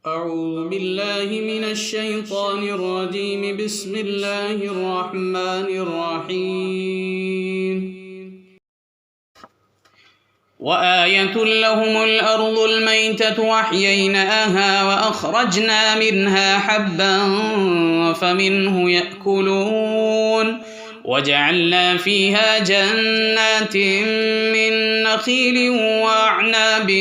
أعوذ بالله من الشيطان الرجيم. بسم الله الرحمن الرحيم. وآية لهم الأرض الميتة وأحييناها وأخرجنا منها حبا فمنه يأكلون وجعلنا فيها جنات من نخيل وأعناب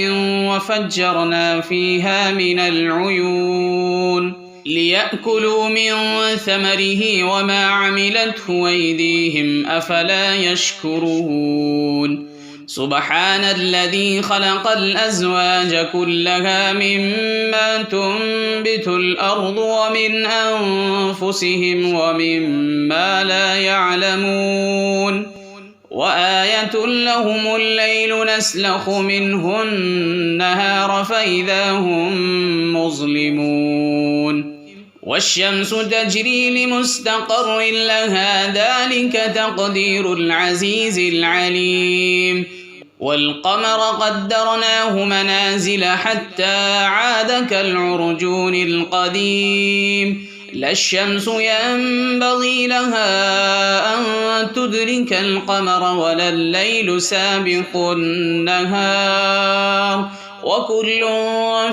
وفجرنا فيها من العيون ليأكلوا من ثمره وما عملته أيديهم أفلا يشكرون. سبحان الذي خلق الأزواج كلها مما تنبت الأرض ومن أنفسهم ومما لا يعلمون. وآية لهم الليل نسلخ منه النهار فإذا هم مظلمون. والشمس تجري لمستقر لها ذلك تقدير العزيز العليم. والقمر قدرناه منازل حتى عاد كالعرجون القديم. لا الشمس ينبغي لها أن تدرك القمر ولا الليل سابق النهار وكل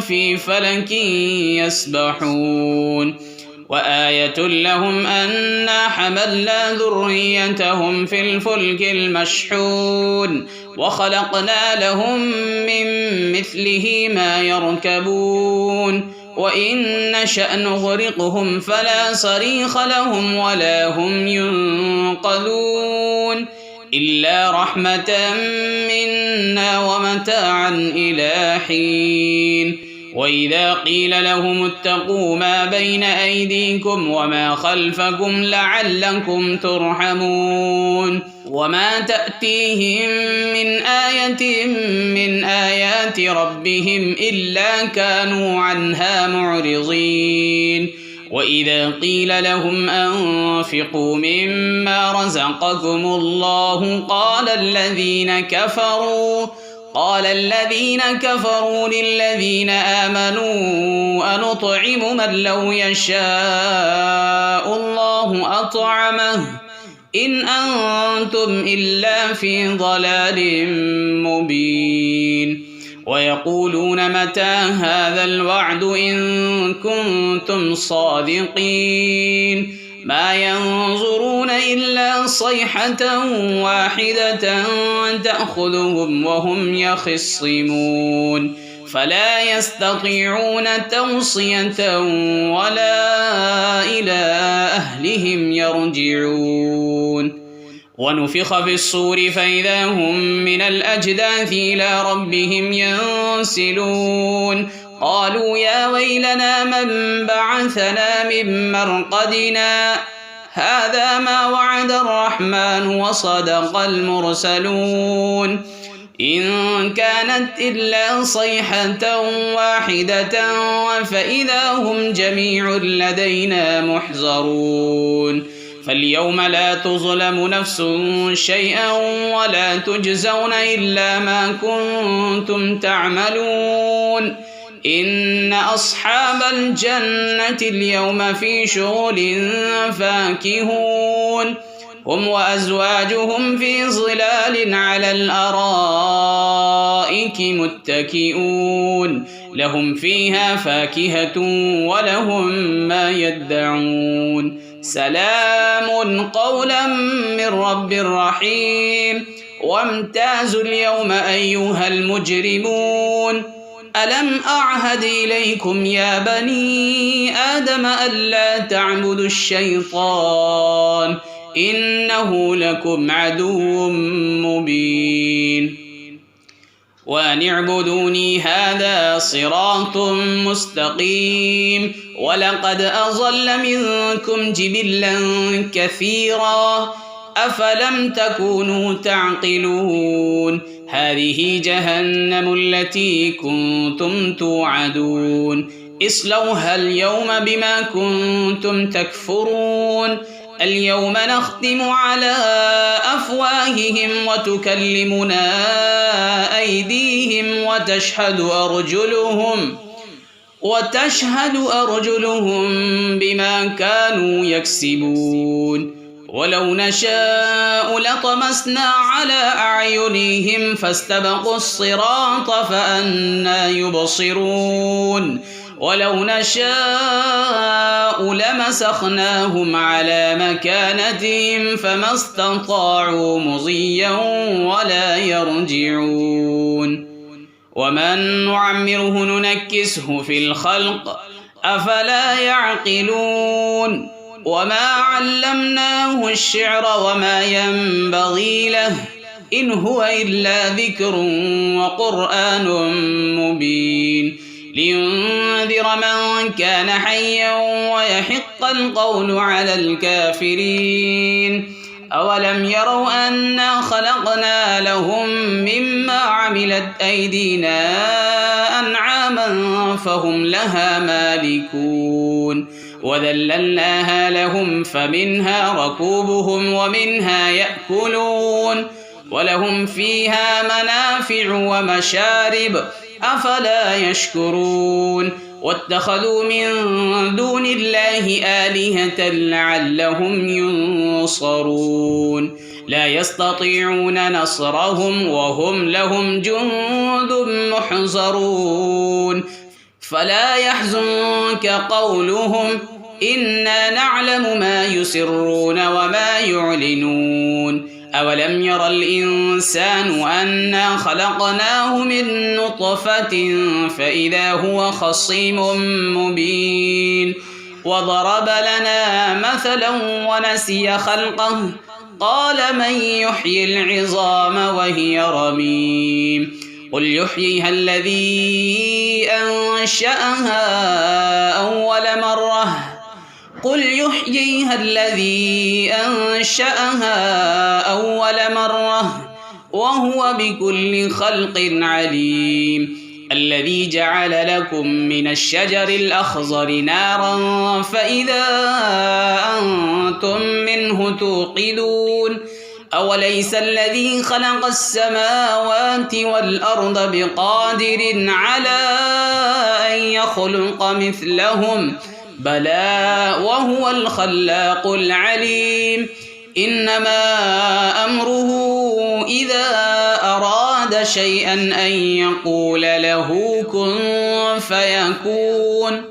في فلك يسبحون. وآية لهم أنا حملنا ذريتهم في الفلك المشحون وخلقنا لهم من مثله ما يركبون وإن نشأ نغرقهم فلا صريخ لهم ولا هم ينقذون إلا رحمة منا ومتاعا إلى حين. وإذا قيل لهم اتقوا ما بين أيديكم وما خلفكم لعلكم ترحمون. وما تأتيهم من آية من آيات ربهم إلا كانوا عنها معرضين. وإذا قيل لهم أنفقوا مما رزقكم الله قال الذين كفروا للذين آمنوا أنطعم من لو يشاء الله أطعمه إن أنتم إلا في ضلال مبين. ويقولون متى هذا الوعد إن كنتم صادقين. ما ينظرون إلا صيحة واحدة تأخذهم وهم يخصمون فلا يستطيعون توصية ولا إلى أهلهم يرجعون. ونفخ في الصور فإذا هم من الأجداث إلى ربهم ينسلون. قالوا يا ويلنا من بعثنا من مرقدنا هذا ما وعد الرحمن وصدق المرسلون إن كانت إلا صيحة واحدة فإذا هم جميع لدينا محضرون. فاليوم لا تظلم نفس شيئا ولا تجزون إلا ما كنتم تعملون. إن أصحاب الجنة اليوم في شغل فاكهون هم وأزواجهم في ظلال على الأرائك متكئون لهم فيها فاكهة ولهم ما يدعون. سلام قولا من رب رحيم. وامتازوا اليوم أيها المجرمون ألم أعهد إليكم يا بني آدم ألا تعبدوا الشيطان إنه لكم عدو مبين. وأن اعبدوني هذا صراط مستقيم. ولقد أضل منكم جبلا كثيرا أفلم تكونوا تعقلون. هذه جهنم التي كنتم توعدون اصلوها اليوم بما كنتم تكفرون. اليوم نختم على أفواههم وتكلمنا أيديهم وتشهد أرجلهم بما كانوا يكسبون ولو نشاء لطمسنا على أعينهم فاستبقوا الصراط فأنى يبصرون ولو نشاء لمسخناهم على مكانتهم فما استطاعوا مضيا ولا يرجعون ومن نعمره ننكسه في الخلق أفلا يعقلون وما علمناه الشعر وما ينبغي له إن هو إلا ذكر وقرآن مبين لينذر من كان حيا ويحق القول على الكافرين أولم يروا أنا خلقنا لهم مما عملت أيدينا أنعاما فهم لها مالكون وذللناها لهم فمنها ركوبهم ومنها يأكلون ولهم فيها منافع ومشارب أفلا يشكرون واتخذوا من دون الله آلهة لعلهم ينصرون لا يستطيعون نصرهم وهم لهم جند محضرون فلا يحزنك قولهم إنا نعلم ما يسرون وما يعلنون أولم ير الإنسان أنا خلقناه من نطفة فإذا هو خصيم مبين وضرب لنا مثلا ونسي خلقه قال من يحيي العظام وهي رميم قل يحييها الذي أنشأها أول مرة وهو بكل خلق عليم الذي جعل لكم من الشجر الأخضر نارا فإذا أنتم منه توقدون أوليس الذي خلق السماوات والأرض بقادر على أن يخلق مثلهم بلى وهو الخلاق العليم إنما أمره إذا أراد شيئا أن يقول له كن فيكون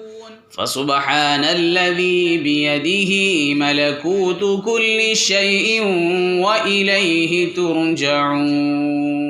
فسبحان الذي بيده ملكوت كل شيء وإليه ترجعون.